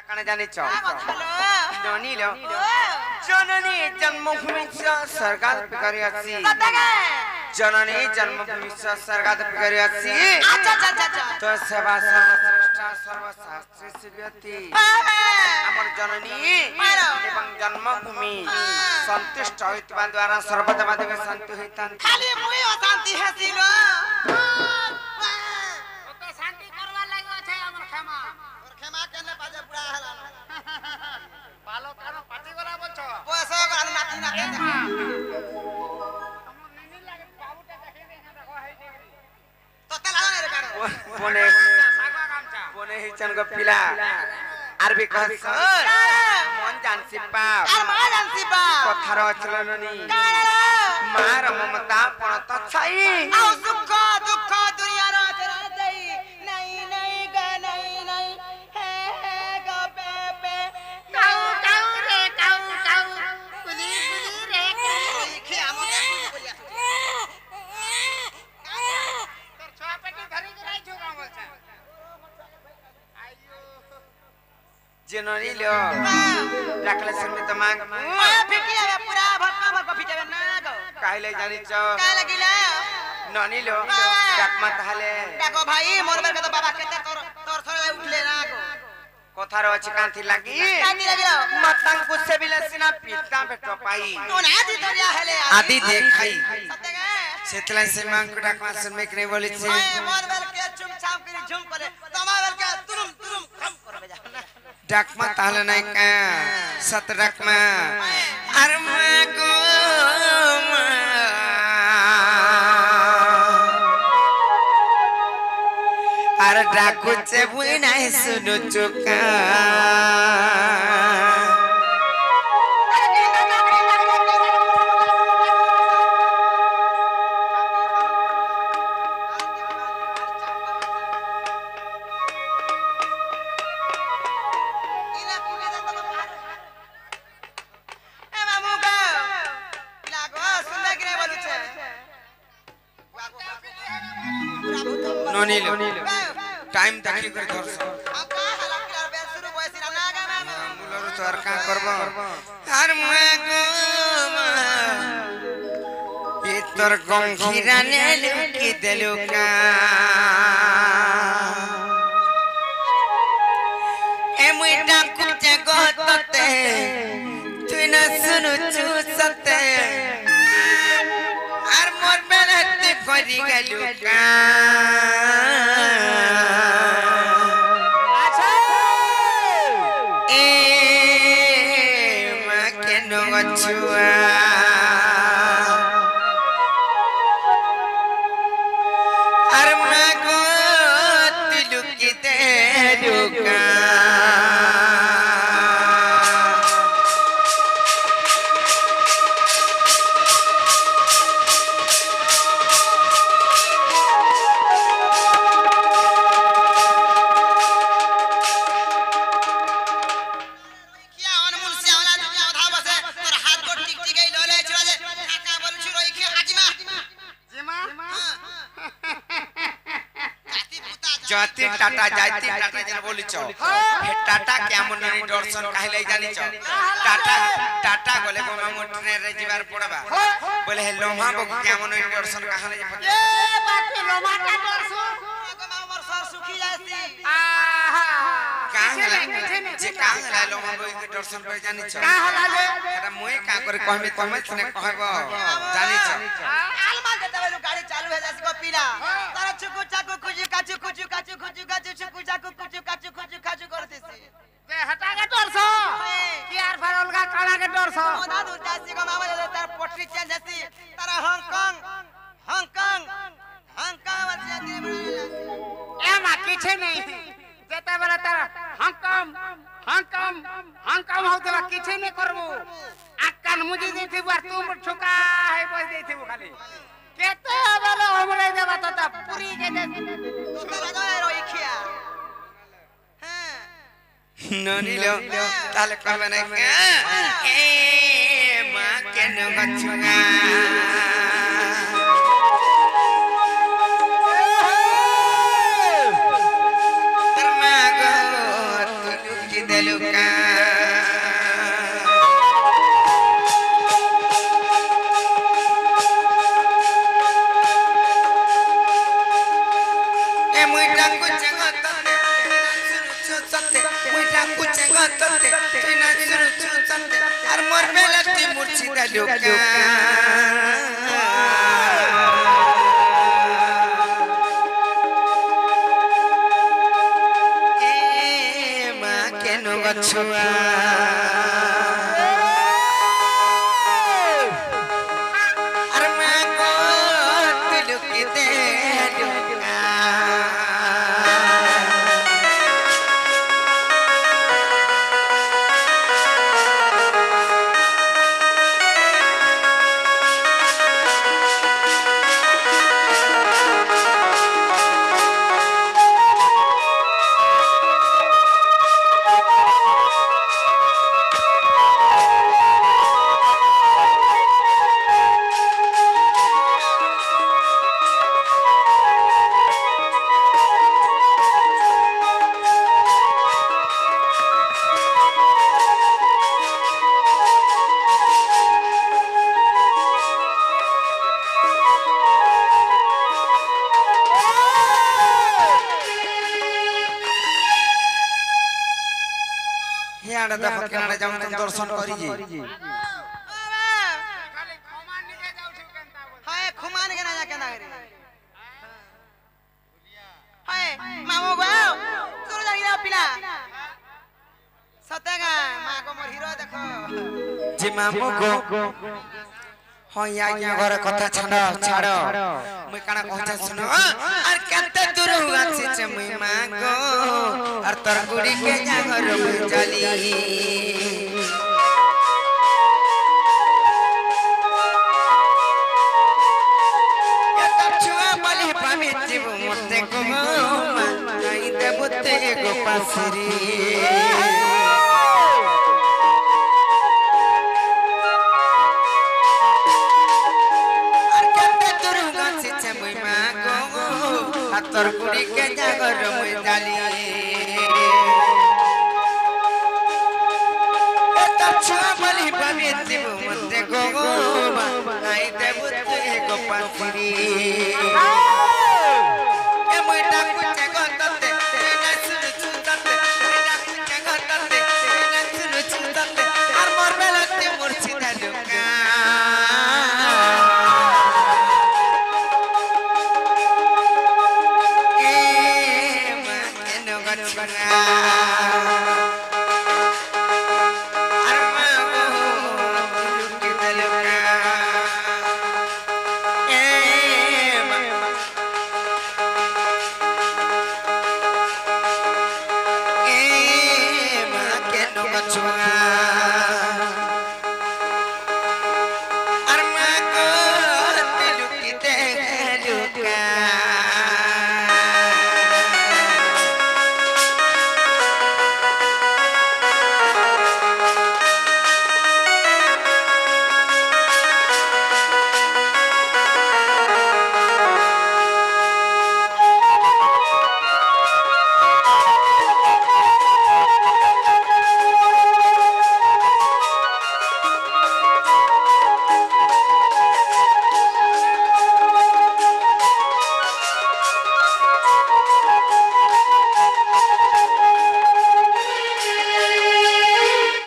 কানে জানিছ ননি লো জননী জন্মভূমি সরকার পিকারি আছে জননী জন্মভূমি সরকার পিকারি আছে তো সেবা সর্বশ্রেষ্ঠ সর্বশাস্ত্রী শিবতি আমার জননী এবং জন্মভূমি সন্তুষ্ট হইতবা দ্বারা সর্বদেবা দেবে শান্তি হইতান খালি মুই অশান্তি হেছিল ওকে শান্তি করবার লাগি আছে আমার ক্ষমা তোর ক্ষমা কেনে বাজে বুড়া হলা ভালো কেন পাটি করা বলছো বয়স গল নাতি না কেনে আমার নিনি লাগে বাবুটা দেখে দেই না দেখো হেই ডিগ্রি তোতে লাগা রে কারে বনে সাগা গামছা বনে হিচন গো পিলা আরবি কহস মন জানসি পাপ আর মা জানছি বা কথার অচল ননি কারা মার মমতা পণত ছাই আও দুঃখ দুঃখ দুনিয়ার চরা দেই নাই নাই গা নাই নাই হে হে গা পে পে কাউ কাউ রে কাউ কাউ কুলি কুলি রে লিখি আমতে বলিয়া তোর ছোয়া পেটি ধরি কে রাইছো কাম বলছ আইয়ো যে ননি লো ডাকলে শুনবি তো মাগ ফিকি যাবে পুরা ভটকা ভটকা ফিটাবে না গো কাইলে জানিছ কাই লাগিলা ননি লো ডাকমা তাহলে দেখো ভাই মরবার কথা বাবা কেতে তোর তোর থরে উঠলে না গো কথার আছে কান্তি লাগি কান্দি লাগিলো মাতাঙ্কু সেবিলে সিনা পিতা বেট পাই তো না দি তোরিয়া হেলে আদি দেখাই সত্যগে সেতলাই সে মাংকু ডাকমা শুনবে কি বলিছে ওই মরবার কে চুম চাম করে ঝুম করে তোমার কে তুরুম তুরুম খম করবে যা ডাকমা তাহলে নাই কা সত ডাকমা আর মা গো মা আর ডাকুছে বুই নাই শুনু চুকা ইনা কুনে দাও তো এ মামু গো লাগো সুন্দর করে বলুছে ননি লো টাইম দেখি করে ধরছ আপা হালা কিলার বেল শুরু বয়সি না গা মামু মুলর তো আর কা করব আর মা গো মা এ তোর গঙ্গিরানে লুকি দেলুকা এ মুই ডাকুতে গততে তুই না শুনু চুসতে আর মোর বেলাতে করি গেলুকা এ মা কেন গছুয়া আর মা গো তিলুকি দে ঢুকা কিয়া অনমুল শ্যাওলা দুনিয়া ওধা বসে তোর হাত গোট টিক টিকাই ললে চলে কাকা বলছি রই কি আজিমা জিমা জাতি পুতা জাতি টাটা যাইতি টাটা যেন বলিছ হে টাটা কেমন ননি দর্শন কাহিলে জানিছ টাটা টাটা গলে গোমা মোটরে রে জিবার পড়বা বলে হে লোমা বক কেমন ননি দর্শন কাহিলে যে এ বাকি লোমাটা করছো গো মামর সর সুখী যাইছি আহা কাহলা যে কাহলা লোমা বক দর্শন করে জানিছ কাহলা লে এটা মই কা করে কহমি তুমি শুনে কহব জানিছ আলমাল যেতে বলু গাড়ি চালু হয়ে যাচ্ছে গো পিলা তারা চুকু চাকু খুজু কাচু খুজু কাচু খুজু কাচু চুকু চাকু খুজু কাচু খুজু কাচু করতেছি যে হটাকে ডরছো কি আর ফারলগা কাড়াকে ডরছো ওনা দূর যাচ্ছি গো মামা দাদা তার পটরি চেঞ্জ আছে তারা হংকং হংকং হংকং আছে দিয়ে এমা কিছু নেই যেতেবেলে তার হংকং হংকং হংকং হউতলা কিছু নেই করবো আকান মুজি দেইথিবু আর তুম ঠুকা হই বই দেইথিবু খালি কেতে বেলে ওমলে দেবা ততা পুরি কে দে তোতে লাগায় রই খিয়া হ্যাঁ ননিল তাহলে কবে না এ মা কেন গছুয়া আর মা গো তুলুকি देलुका ए मुइटा कुछ गतते सुसते मुइटा कुछ गतते तिना सुसते আর মোর বেলাতে মুর্শিদা লোকা এ মা কেন গছুয়া আর মা গো তুলুকি দে লোকা হিয়াড়া দেখো কেনাড়া যাও তুমি দর্শন করি জি খালি ক্ষমা নিকে যাউছে কেনতা বল হায় খুমান কেনা যা কেনা রে হায় মামু গো তোর জানি না পিলা সতেগা মা গো মোর হিরো দেখো যে মামু গো হয় আজ্ঞা ঘরে কথা ছাড়ো মুই কানা কথা শুনো আর কত দূর আছে মুই মা গো আর তোর গুড়ি কে যা ঘর মুই চলি এত ছুয়া বলি পামি জীব মতে গো মা নাই দেবতে গো পাসরি তোর কুড়ি কে জাগর মুই জালি এটা ছুয়া বলি পাবি দিব মতে গো নাই দেব তুই গো পাসরি এ মুইটা কুচে গততে না সুর চুততে মুইটা কুচে গততে না সুর চুততে আর মোর বেলাতে মুর্শিদা লোকা Chua